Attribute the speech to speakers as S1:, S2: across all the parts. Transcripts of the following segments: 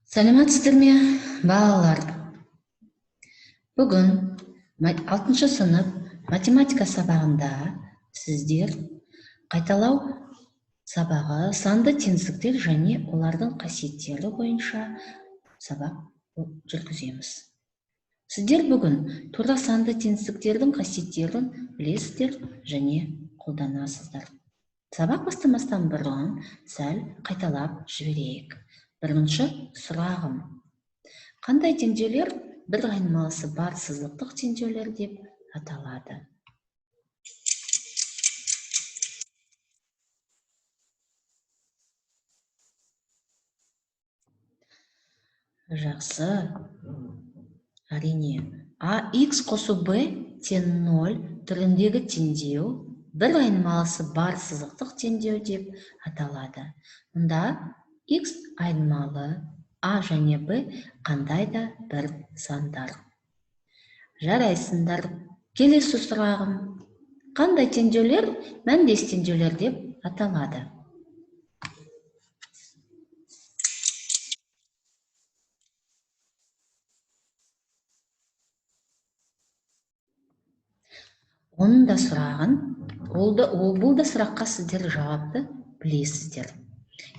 S1: Саламатсыздар ме, балалар? Бүгін 6 сынып математика сабағында сіздер қайталау сабағы санды теңдіктер және олардың қасиеттері бойынша сабақ жүргіземіз. Сіздер бүгін тура санды теңдіктердің қасиеттерін білесіздер және қолданасыздар. Сабақ бастамастан бұрын сәл қайталап жіберейік. Бірінші сұрағым. Қандай теңдеулер бір айнымалысы бар сызықтық теңдеулер деп аталады? Жақсы. Әрине, ax қосу b тең 0 түріндегі теңдеу бір айнымалысы бар сызықтық теңдеу деп аталады. Мұнда x айнымалы, a және b қандай да бір сандар. Жарайсыңдар. Келесі сұрағым. Қандай теңдеулер мәндес теңдеулер деп аталады? Оның да сұрағын, бұл да сұраққа сіздер жауапты білесіздер.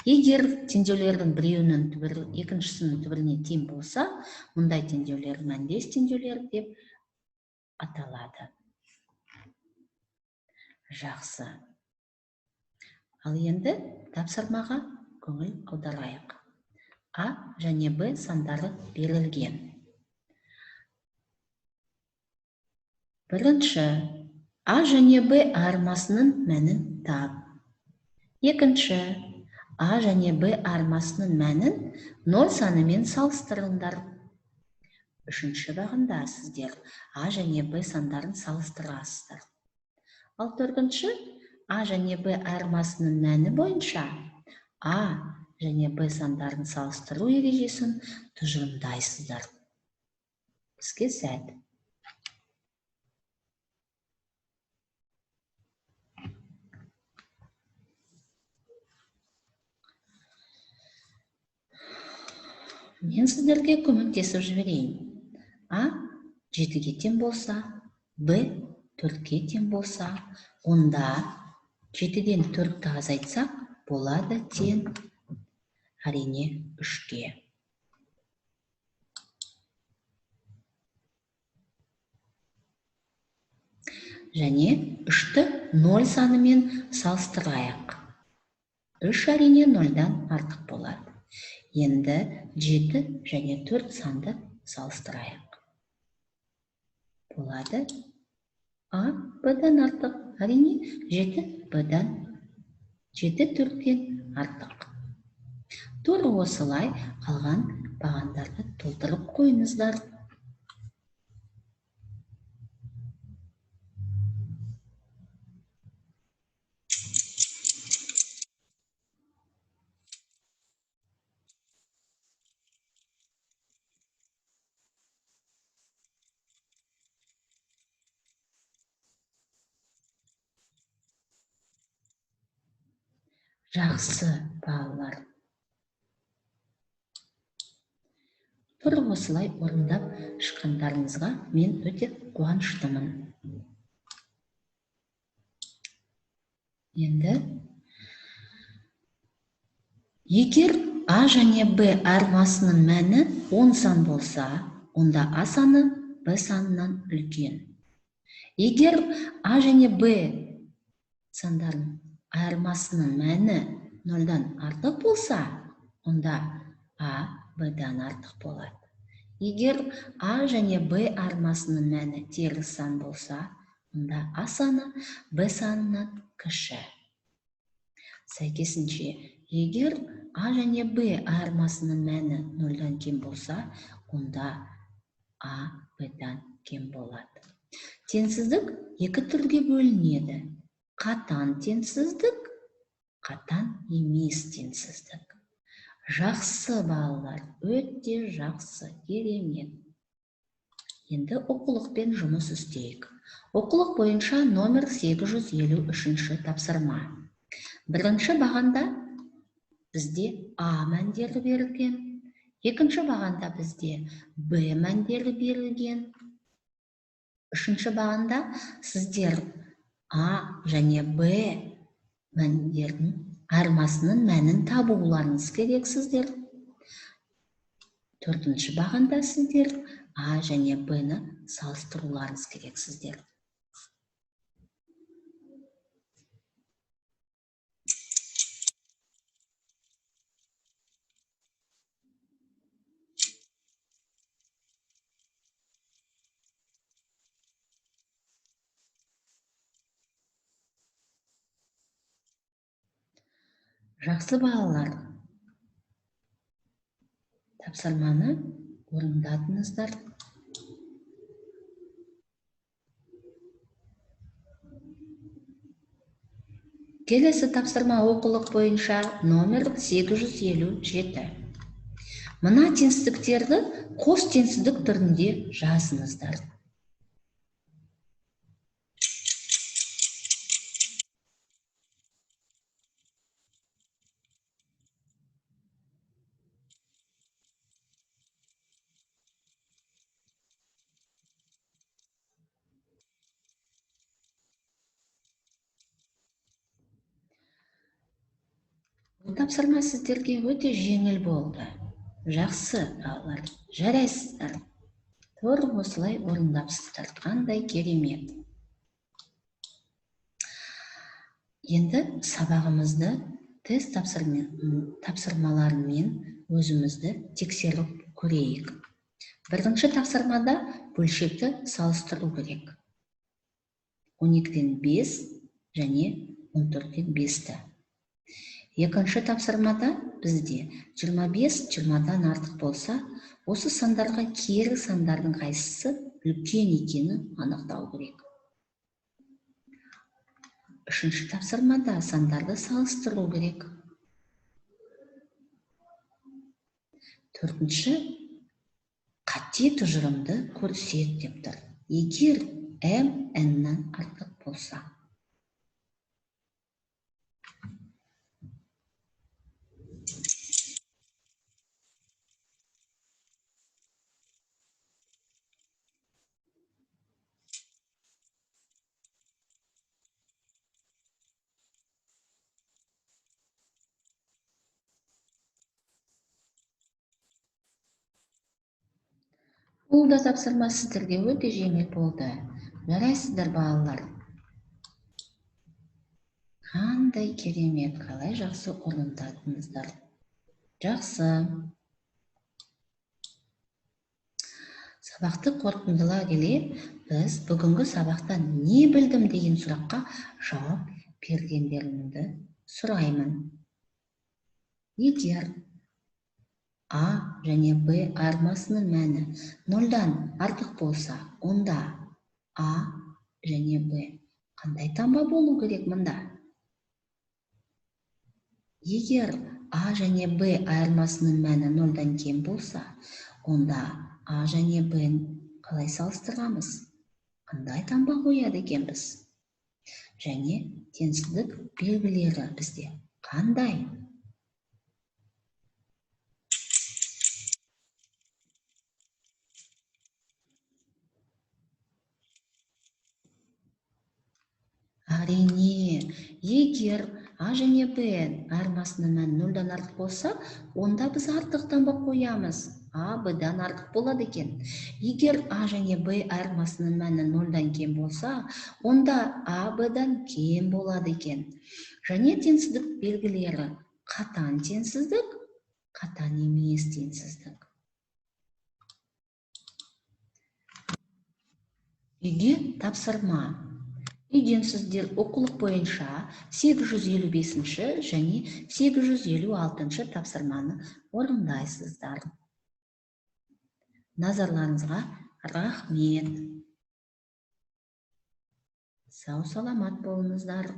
S1: Егер теңдеулердің біреуінің түбірі екіншісінің түбіріне тең болса, мұндай теңдеулер мәндес теңдеулер деп аталады. Жақсы. Ал енді тапсырмаға көңіл аударайық. А және Б сандары берілген. Бірінші, А және Б айырмасының мәнін тап. Екінші, А және Б айырмасының мәнін 0 санымен салыстырыңдар. Үшінші бағында сіздер А және Б сандарын салыстырасыздар. Ал төртінші, А және Б айырмасының мәні бойынша А және Б сандарын салыстыру ережесін тұжырымдайсыздар. Бізге сәт. Мен сіздерге көмектесіп жіберейін. А 7-ге тең болса, Б 4-ге тең болса, онда 7-ден 4-ті азайтсақ болады тең, әрине 3-ге. Және 3-ті 0 санымен салыстырайық. 3 әрине 0-дан артық болады. Енді 7 және 4 санды салыстырайық. Болады. А Б-дан артық. Әрине 7 Б-дан 7 4-тен артық. Тура осылай қалған бағандарды толтырып қойыңыздар. Жақсы, балалар. Тура осылай орындап шыққандарыңызға мен өте қуаныштымын. Енді егер А және Б айырмасының мәні 10 сан болса, онда А саны Б санынан үлкен. Егер А және Б сандарының айырмасының мәні 0-дан артық болса, онда А Б-дан артық болады. Егер А және Б айырмасының мәні теріс сан болса, онда А саны Б санынан кіші. Сәйкесінше, егер А және Б айырмасының мәні 0-дан кем болса, онда А Б-дан кем болады. Теңсіздік екі түрге бөлінеді. Қатаң теңсіздік, қатаң емес теңсіздік. Жақсы, балалар, өте жақсы, керемет. Енді оқулықпен жұмыс істейік. Оқулық бойынша номер 853 тапсырма. Бірінші бағанда бізде А мәндері берілген, Екінші бағанда бізде Б мәндері берілген. Үшінші бағанда сіздер А және Б мәндерінің айырмасының мәнін табуларыңыз керексіздер. Төртінші бағанда сіздер А және Б-ні салыстыруларыңыз керексіздер. Жақсы балалар, тапсырманы орындадыңыздар. Келесі тапсырма оқулық бойынша номер 857. Мына теңсіздіктерді қос теңсіздік түрінде жазыңыздар. Бұл тапсырма сіздерге өте жеңіл болды. Жақсы, балалар, жарайсыздар. Тура осылай орындапсыздар. Қандай керемет. Енді сабағымызды тест тапсырмаларымен өзімізді тексеріп көрейік. Бірінші тапсырмада бөлшекті салыстыру керек. 12-ден 5 және 14-ден 5-ті. Екінші тапсырмада бізде 25 20-дан артық болса, осы сандарға кері сандардың қайсысы үлкен екенін анықтау керек. Үшінші тапсырмада сандарды салыстыру керек. Төртінші, қате тұжырымды көрсет деп тұр. Егер М N-нан артық болса. Бұл да тапсырма сіздерге өте жеңіл болды. Жарайсыздар, балалар. Қандай керемет, қалай жақсы орындадыңыздар. Жақсы. Сабақты қорытындылай келе, біз бүгінгі сабақта не білдім деген сұраққа жауап бергендеріңді сұраймын. Егер А және Б айырмасының мәні 0-дан артық болса, онда А және Б қандай таңба болу керек мұнда? Егер А және Б айырмасының мәні 0-дан кем болса, онда А және Б-ні қалай салыстырамыз? Қандай таңба қояды екенбіз? Және теңсіздік белгілері бізде қандай? Әрине, егер А және Б айырмасының мәні 0-дан артық болса, онда біз артық таңба қоямыз. А Б-дан артық болады екен. Егер А және Б айырмасының мәні 0-дан кем болса, онда А Б-дан кем болады екен. Және теңсіздік белгілері қатаң теңсіздік, қатаң емес теңсіздік. Үйге тапсырма. Үйден сіздер оқулық бойынша 855-ші және 856-ші тапсырманы орындайсыздар. Назарларыңызға рахмет. Сау саламат болыңыздар.